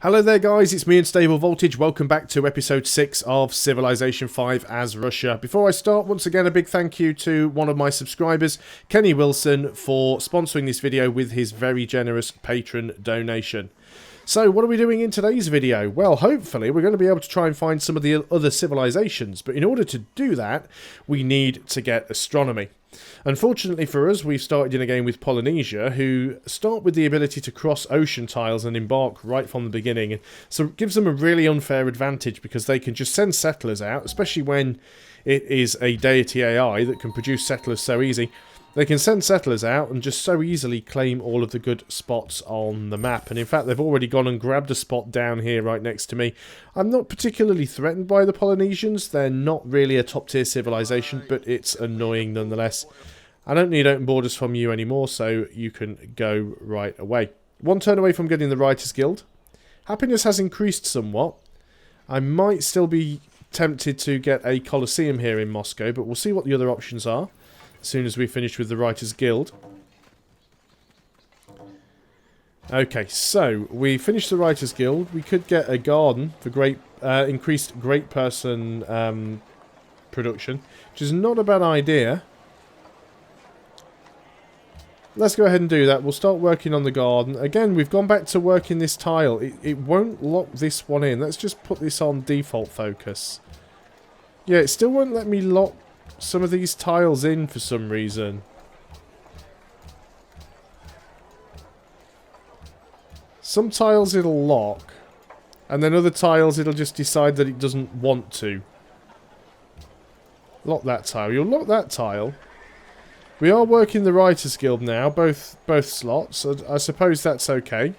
Hello there guys, it's me Unstable Voltage. Welcome back to episode 6 of Civilization 5 as Russia. Before I start, once again a big thank you to one of my subscribers, Kenny Wilson, for sponsoring this video with his very generous patron donation. So what are we doing in today's video? Well, hopefully we're going to be able to try and find some of the other civilizations, but in order to do that we need to get astronomy. Unfortunately for us, we've started in a game with Polynesia, who start with the ability to cross ocean tiles and embark right from the beginning. So it gives them a really unfair advantage because they can just send settlers out, especially when it is a Deity AI that can produce settlers so easy. They can send settlers out and just so easily claim all of the good spots on the map. And in fact, they've already gone and grabbed a spot down here right next to me. I'm not particularly threatened by the Polynesians. They're not really a top tier civilization, but it's annoying nonetheless. I don't need open borders from you anymore, so you can go right away. One turn away from getting the Writers Guild. Happiness has increased somewhat. I might still be tempted to get a Colosseum here in Moscow, but we'll see what the other options are as soon as we finish with the Writers Guild. Okay, so we finished the Writers Guild. We could get a garden for increased great person production, which is not a bad idea. Let's go ahead and do that. We'll start working on the garden. Again, we've gone back to working this tile. It won't lock this one in. Let's just put this on default focus. Yeah, it still won't let me lock some of these tiles in for some reason. Some tiles it'll lock, and then other tiles it'll just decide that it doesn't want to. Lock that tile. You'll lock that tile. We are working the Writers Guild now, both slots. I suppose that's okay.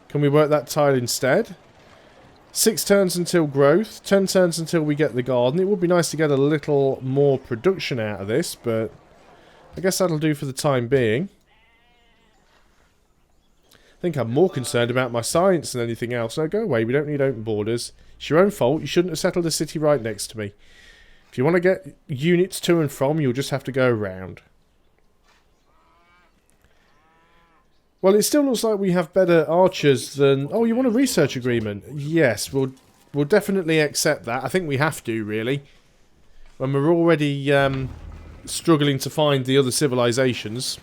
Can we work that tile instead? 6 turns until growth, 10 turns until we get the garden. It would be nice to get a little more production out of this, but I guess that'll do for the time being. I think I'm more concerned about my science than anything else. No, go away, we don't need open borders. It's your own fault, you shouldn't have settled a city right next to me. If you want to get units to and from, you'll just have to go around. Well, it still looks like we have better archers than... Oh, you want a research agreement? Yes, we'll definitely accept that. I think we have to, really. When we're already struggling to find the other civilizations.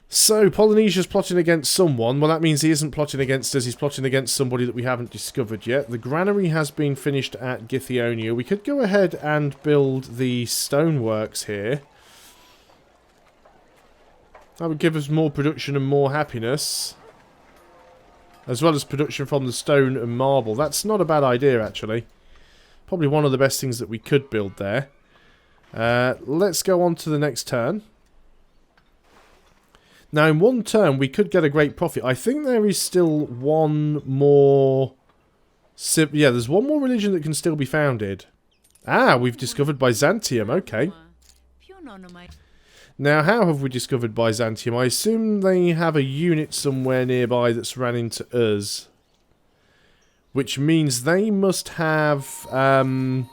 So, Polynesia's plotting against someone. Well, that means he isn't plotting against us. He's plotting against somebody that we haven't discovered yet. The granary has been finished at Githyonia. We could go ahead and build the stoneworks here. That would give us more production and more happiness. As well as production from the stone and marble. That's not a bad idea, actually. Probably one of the best things that we could build there. Let's go on to the next turn. Now, in one turn, we could get a great profit. I think there is still one more... Yeah, there's one more religion that can still be founded. Ah, we've discovered Byzantium. Okay. Now, how have we discovered Byzantium? I assume they have a unit somewhere nearby that's ran into us. Which means they must have... Can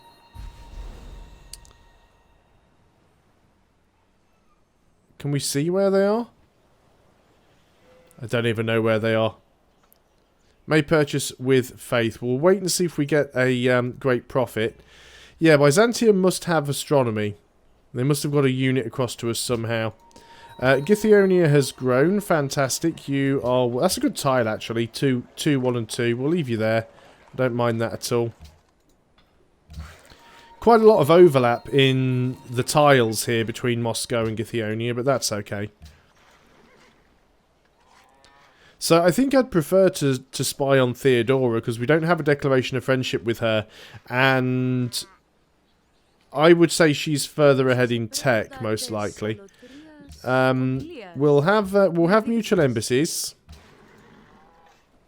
we see where they are? I don't even know where they are. May purchase with faith. We'll wait and see if we get a great profit. Yeah, Byzantium must have astronomy. They must have got a unit across to us somehow. Githyonia has grown. Fantastic. You are... That's a good tile, actually. 2, 1 and 2. We'll leave you there. I don't mind that at all. Quite a lot of overlap in the tiles here between Moscow and Githyonia, but that's okay. So I think I'd prefer to spy on Theodora, because we don't have a declaration of friendship with her, and I would say she's further ahead in tech, most likely. We'll have mutual embassies,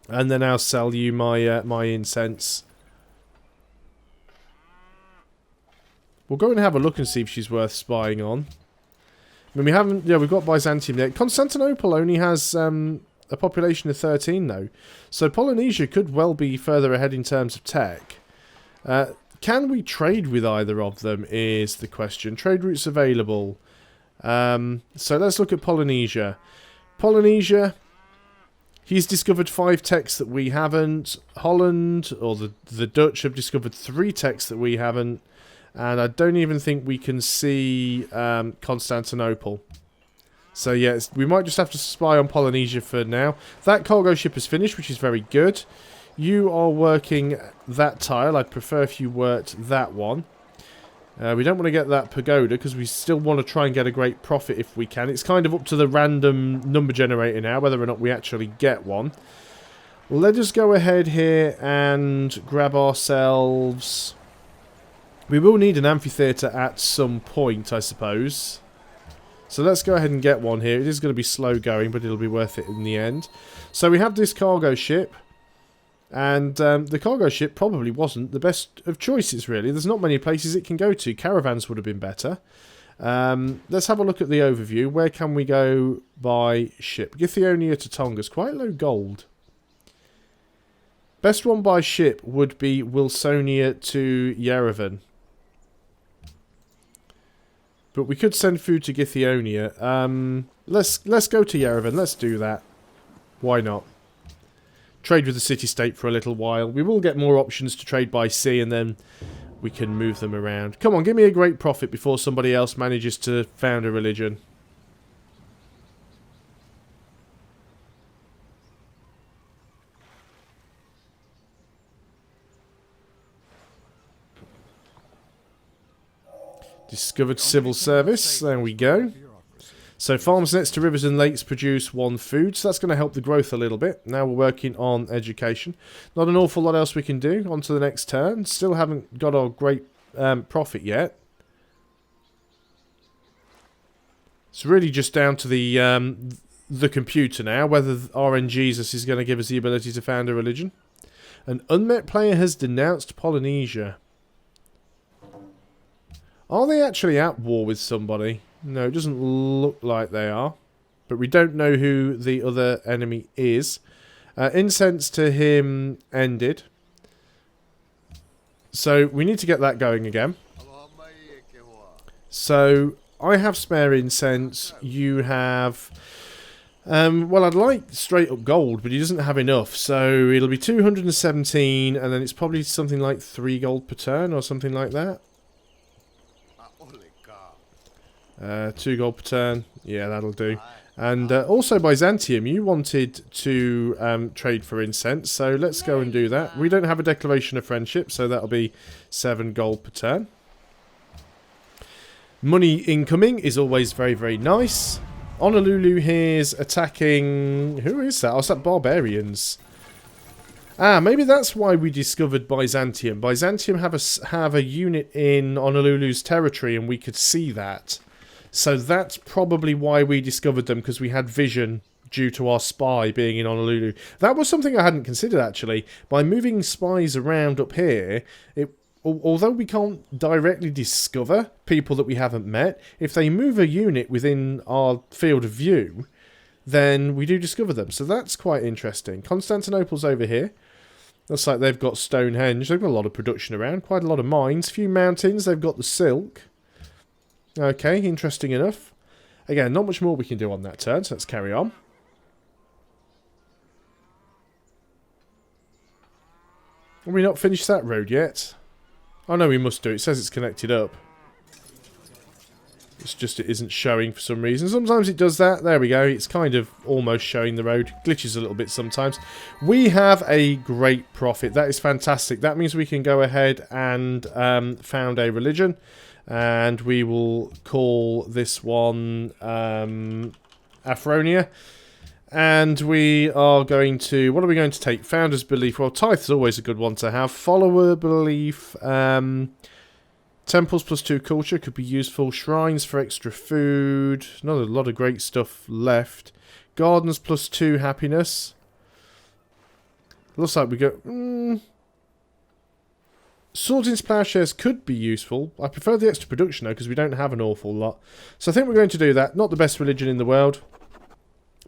and then I'll sell you my my incense. We'll go and have a look and see if she's worth spying on. I mean, we haven't... Yeah, we've got Byzantium there. Constantinople only has a population of 13, though. So Polynesia could well be further ahead in terms of tech. Can we trade with either of them is the question. Trade routes available. So let's look at Polynesia. Polynesia He's discovered 5 techs that we haven't. Holland, or the Dutch, have discovered 3 techs that we haven't. And I don't even think we can see Constantinople. So yes, we might just have to spy on Polynesia for now. That cargo ship is finished, which is very good. You are working that tile. I'd prefer if you worked that one. We don't want to get that pagoda because we still want to try and get a great profit if we can. It's kind of up to the random number generator now, whether or not we actually get one. Let us go ahead here and grab ourselves... We will need an amphitheatre at some point, I suppose. So let's go ahead and get one here. It is going to be slow going, but it'll be worth it in the end. So we have this cargo ship. And the cargo ship probably wasn't the best of choices, really. There's not many places it can go to. Caravans would have been better. Let's have a look at the overview. Where can we go by ship? Githyonia to Tonga's quite low gold. Best one by ship would be Wilsonia to Yerevan. But we could send food to Githyonia. Let's go to Yerevan. Let's do that. Why not? Trade with the city-state for a little while. We will get more options to trade by sea, and then we can move them around. Come on, give me a great profit before somebody else manages to found a religion. Discovered civil service. There we go. So farms next to rivers and lakes produce 1 food, so that's going to help the growth a little bit. Now we're working on education. Not an awful lot else we can do. On to the next turn. Still haven't got our great profit yet. It's really just down to the computer now, whether RNGesus is going to give us the ability to found a religion. An unmet player has denounced Polynesia. Are they actually at war with somebody? No, it doesn't look like they are. But we don't know who the other enemy is. Incense to him ended. So we need to get that going again. So I have spare incense. You have... well, I'd like straight up gold, but he doesn't have enough. So it'll be 217, and then it's probably something like 3 gold per turn or something like that. 2 gold per turn. Yeah, that'll do. And also Byzantium, you wanted to trade for incense, so let's go and do that. We don't have a declaration of friendship, so that'll be 7 gold per turn. Money incoming is always very, very nice. Honolulu here's attacking... Who is that? Oh, it's that Barbarians. Ah, maybe that's why we discovered Byzantium. Byzantium have a unit in Honolulu's territory, and we could see that. So that's probably why we discovered them, because we had vision due to our spy being in Honolulu. That was something I hadn't considered, actually. By moving spies around up here, although we can't directly discover people that we haven't met, if they move a unit within our field of view, then we do discover them. So that's quite interesting. Constantinople's over here. Looks like they've got Stonehenge. They've got a lot of production around. Quite a lot of mines. A few mountains. They've got the silk. Okay, interesting enough. Again, not much more we can do on that turn, so let's carry on. Have we not finished that road yet? Oh no, we must do. It says it's connected up. It's just it isn't showing for some reason. Sometimes it does that. There we go. It's kind of almost showing the road. Glitches a little bit sometimes. We have a great profit. That is fantastic. That means we can go ahead and found a religion. And we will call this one Afronia. And we are going to... What are we going to take? Founder's Belief. Well, Tithe is always a good one to have. Follower Belief. Temples plus 2 culture could be useful. Shrines for extra food. Not a lot of great stuff left. Gardens plus 2 happiness. Looks like we go... Swords Plowshares could be useful. I prefer the extra production though, because we don't have an awful lot. So I think we're going to do that. Not the best religion in the world.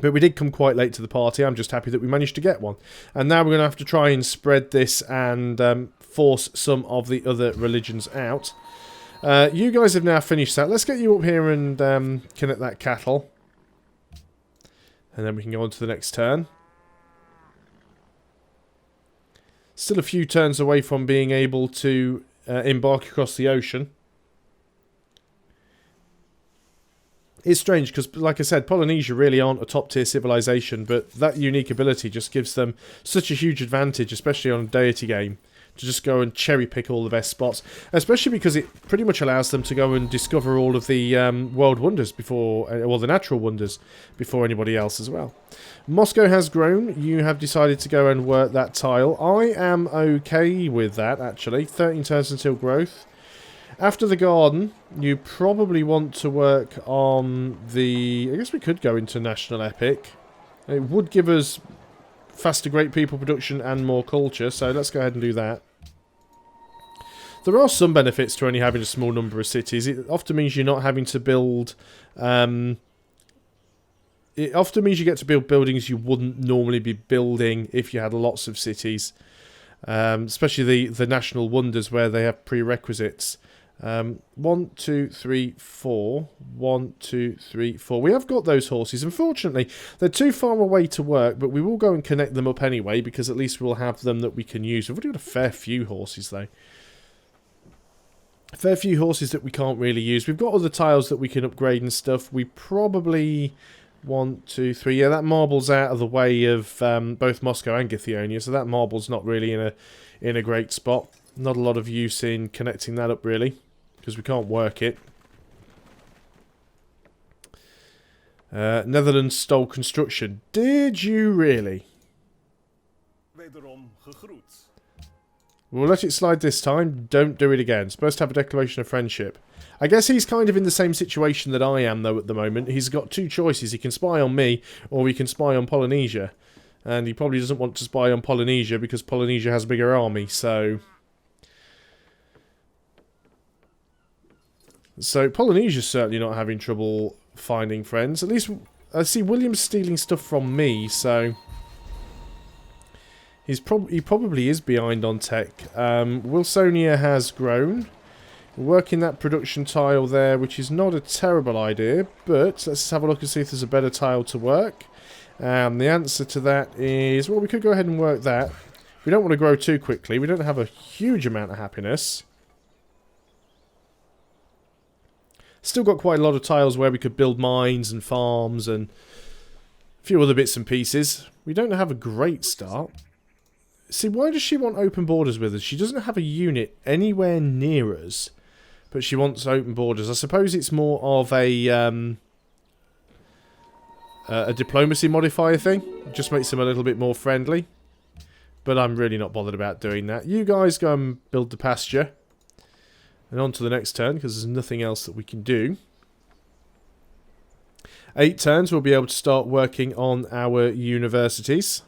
But we did come quite late to the party. I'm just happy that we managed to get one. And now we're going to have to try and spread this and force some of the other religions out. You guys have now finished that. Let's get you up here and connect that cattle. And then we can go on to the next turn. Still a few turns away from being able to embark across the ocean. It's strange because, like I said, Polynesia really aren't a top-tier civilization, but that unique ability just gives them such a huge advantage, especially on a Deity game, to just go and cherry-pick all the best spots, especially because it pretty much allows them to go and discover all of the world wonders before, well, the natural wonders before anybody else as well. Moscow has grown. You have decided to go and work that tile. I am okay with that, actually. 13 turns until growth. After the garden, you probably want to work on the... I guess we could go into National Epic. It would give us faster Great People production and more culture, so let's go ahead and do that. There are some benefits to only having a small number of cities. It often means you're not having to build... it often means you get to build buildings you wouldn't normally be building if you had lots of cities. Especially the national wonders where they have prerequisites. 1, 2, 3, 4. 1, 2, 3, 4. We have got those horses. Unfortunately, they're too far away to work, but we will go and connect them up anyway, because at least we'll have them that we can use. We've already got a fair few horses, though. A fair few horses that we can't really use. We've got other tiles that we can upgrade and stuff. We probably... 1, 2, 3. Yeah, that marble's out of the way of both Moscow and Githyonia, so that marble's not really in a great spot. Not a lot of use in connecting that up, really, because we can't work it. Netherlands stole construction. Did you really? We'll let it slide this time. Don't do it again. Supposed to have a declaration of friendship. I guess he's kind of in the same situation that I am, though, at the moment. He's got two choices. He can spy on me, or he can spy on Polynesia. And he probably doesn't want to spy on Polynesia, because Polynesia has a bigger army, so... So Polynesia's certainly not having trouble finding friends. At least, I see William's stealing stuff from me, so... he probably is behind on tech. Wilsonia has grown. We're working that production tile there, which is not a terrible idea, but let's have a look and see if there's a better tile to work. The answer to that is, well, we could go ahead and work that. We don't want to grow too quickly. We don't have a huge amount of happiness. Still got quite a lot of tiles where we could build mines and farms and a few other bits and pieces. We don't have a great start. See, why does she want open borders with us? She doesn't have a unit anywhere near us, but she wants open borders. I suppose it's more of a diplomacy modifier thing. It just makes them a little bit more friendly. But I'm really not bothered about doing that. You guys go and build the pasture. And on to the next turn, because there's nothing else that we can do. 8 turns, we'll be able to start working on our universities.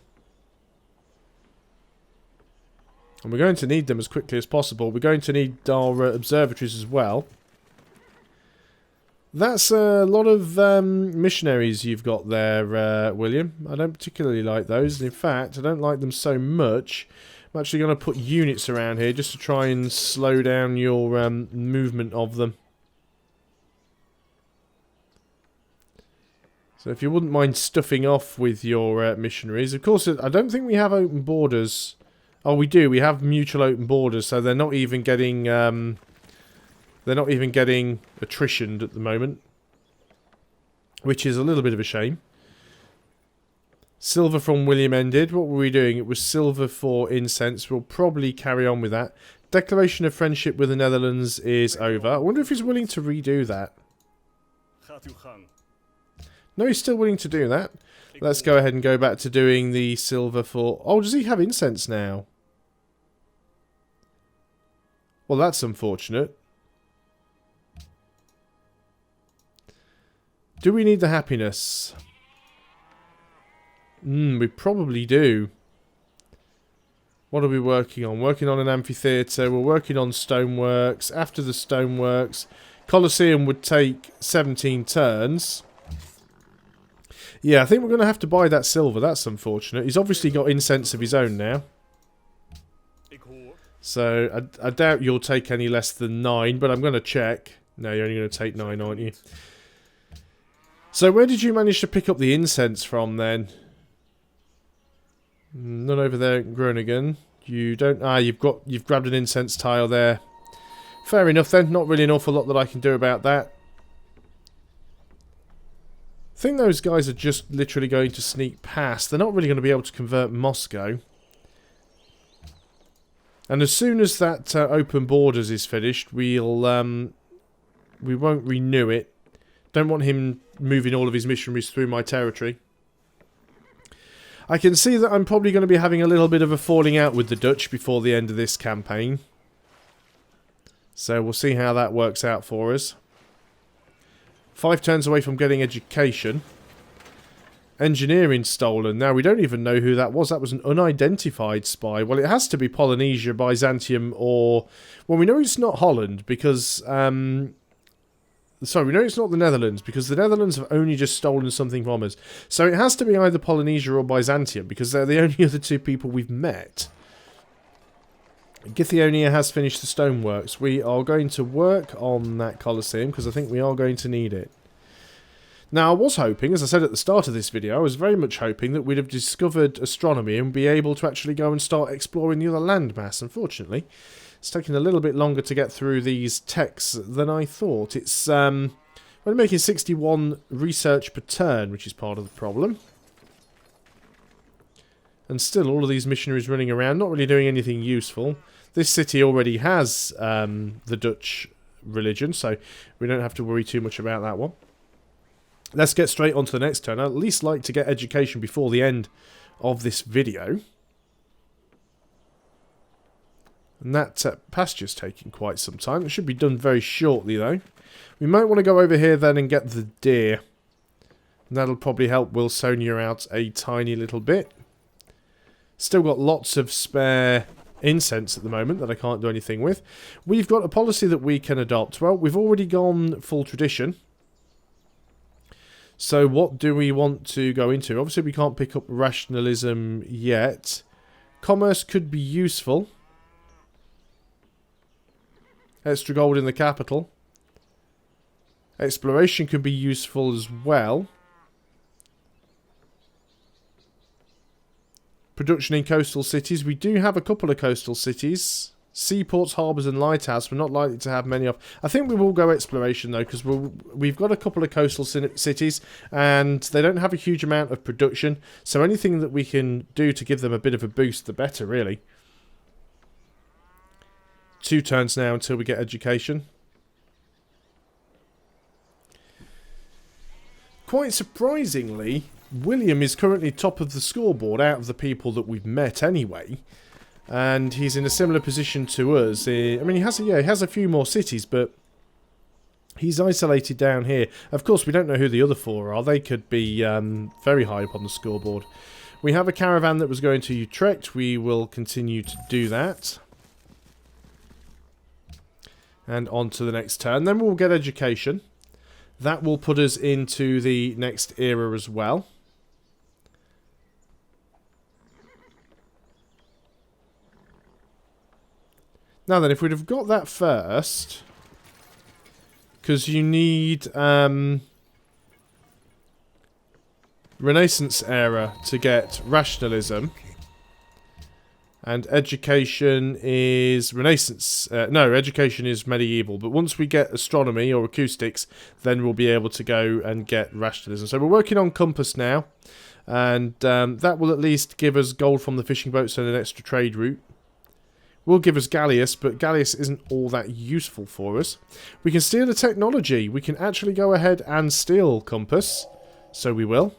And we're going to need them as quickly as possible. We're going to need our observatories as well. That's a lot of missionaries you've got there, William. I don't particularly like those. And in fact, I don't like them so much. I'm actually going to put units around here just to try and slow down your movement of them. So if you wouldn't mind stuffing off with your missionaries. Of course, I don't think we have open borders. Oh, we do. We have mutual open borders, so they're not even getting attritioned at the moment, which is a little bit of a shame. Silver from William ended. What were we doing? It was silver for incense. We'll probably carry on with that. Declaration of friendship with the Netherlands is over. I wonder if he's willing to redo that. No, he's still willing to do that. Let's go ahead and go back to doing the silver for... Oh, does he have incense now? Well, that's unfortunate. Do we need the happiness? We probably do. What are we working on? Working on an amphitheatre. We're working on stoneworks. After the stoneworks, Colosseum would take 17 turns. Yeah, I think we're going to have to buy that silver. That's unfortunate. He's obviously got incense of his own now. So, I doubt you'll take any less than 9, but I'm going to check. No, you're only going to take 9, aren't you? So, where did you manage to pick up the incense from, then? None over there in Groningen. You don't... Ah, you've grabbed an incense tile there. Fair enough then. Not really an awful lot that I can do about that. I think those guys are just literally going to sneak past. They're not really going to be able to convert Moscow. And as soon as that open borders is finished, we'll... we won't renew it. Don't want him moving all of his missionaries through my territory. I can see that I'm probably going to be having a little bit of a falling out with the Dutch before the end of this campaign. So we'll see how that works out for us. 5 turns away from getting education. Engineering stolen. Now, we don't even know who that was. That was an unidentified spy. Well, it has to be Polynesia, Byzantium, or... Well, we know it's not Holland, because... Sorry, we know it's not the Netherlands, because the Netherlands have only just stolen something from us. So it has to be either Polynesia or Byzantium, because they're the only other two people we've met. Githyonia has finished the stoneworks. We are going to work on that Colosseum, because I think we are going to need it. Now, I was hoping, as I said at the start of this video, I was very much hoping that we'd have discovered astronomy and be able to actually go and start exploring the other landmass. Unfortunately, it's taken a little bit longer to get through these techs than I thought. It's we're making 61 research per turn, which is part of the problem. And still, all of these missionaries running around, not really doing anything useful. This city already has the Dutch religion, so we don't have to worry too much about that one. Let's get straight on to the next turn. I'd at least like to get education before the end of this video. And that pasture's taking quite some time. It should be done very shortly, though. We might want to go over here then and get the deer. And that'll probably help Wilsonia out a tiny little bit. Still got lots of spare incense at the moment that I can't do anything with. We've got a policy that we can adopt. Well, we've already gone full tradition. So what do we want to go into? Obviously, we can't pick up rationalism yet. Commerce could be useful. Extra gold in the capital. Exploration could be useful as well. Production in coastal cities. We do have a couple of coastal cities. Seaports, harbours and lighthouse. We're not likely to have many of. I think we will go exploration though, because we've got a couple of coastal cities and they don't have a huge amount of production. So anything that we can do to give them a bit of a boost, the better, really. 2 turns now until we get education. Quite surprisingly, William is currently top of the scoreboard out of the people that we've met anyway. And he's in a similar position to us. I mean, he has a few more cities, but he's isolated down here. Of course, we don't know who the other 4 are. They could be very high up on the scoreboard. We have a caravan that was going to Utrecht. We will continue to do that. And on to the next turn. Then we'll get education. That will put us into the next era as well. Now then, if we'd have got that first, because you need Renaissance era to get rationalism, and education is Renaissance. No, education is medieval, but once we get astronomy or acoustics, then we'll be able to go and get rationalism. So we're working on compass now, and that will at least give us gold from the fishing boats and an extra trade route. Will give us Gallius, but Gallius isn't all that useful for us. We can steal the technology. We can actually go ahead and steal compass. So we will.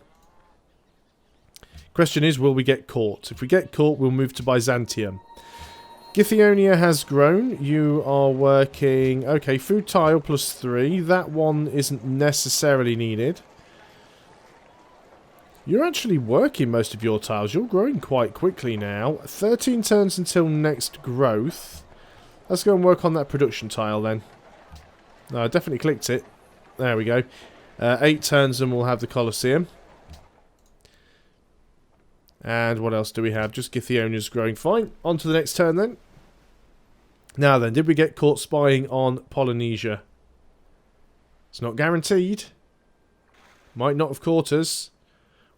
Question is, will we get caught? If we get caught, we'll move to Byzantium. Githyonia has grown. You are working... Okay, food tile +3. That one isn't necessarily needed. You're actually working most of your tiles. You're growing quite quickly now. 13 turns until next growth. Let's go and work on that production tile then. No, I definitely clicked it. There we go. 8 turns and we'll have the Colosseum. And what else do we have? Just Githyonia's growing fine. On to the next turn then. Now then, did we get caught spying on Polynesia? It's not guaranteed. Might not have caught us.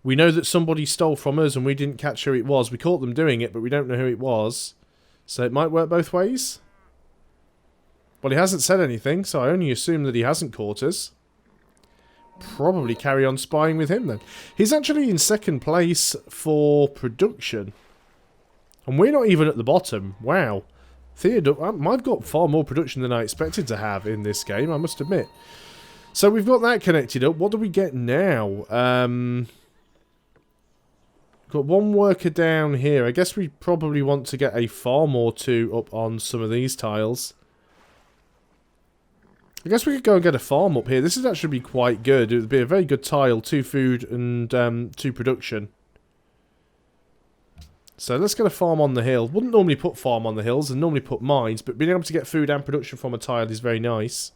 We know that somebody stole from us and we didn't catch who it was. We caught them doing it, but we don't know who it was. So it might work both ways. Well, he hasn't said anything, so I only assume that he hasn't caught us. Probably carry on spying with him then. He's actually in second place for production. And we're not even at the bottom. Wow. Theodore, I've got far more production than I expected to have in this game, I must admit. So we've got that connected up. What do we get now? Got one worker down here. I guess we probably want to get a farm or two up on some of these tiles. I guess we could go and get a farm up here. This would actually be quite good. It would be a very good tile. 2 food and 2 production. So let's get a farm on the hill. Wouldn't normally put farm on the hills and normally put mines, but being able to get food and production from a tile is very nice.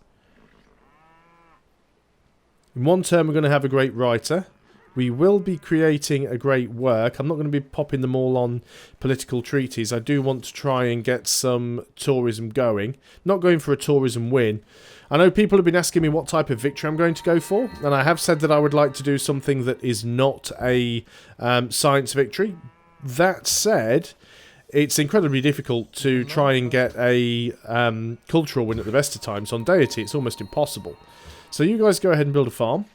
In one term we're going to have a great writer. We will be creating a great work. I'm not going to be popping them all on political treaties. I do want to try and get some tourism going. Not going for a tourism win. I know people have been asking me what type of victory I'm going to go for, and I have said that I would like to do something that is not a science victory. That said, it's incredibly difficult to try and get a cultural win at the best of times. On Deity, it's almost impossible. So you guys go ahead and build a farm.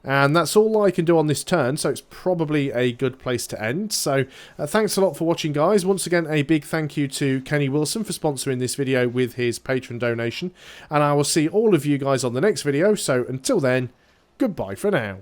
And that's all I can do on this turn, so it's probably a good place to end. So thanks a lot for watching, guys. Once again, a big thank you to Kenny Wilson for sponsoring this video with his Patreon donation. And I will see all of you guys on the next video. So until then, goodbye for now.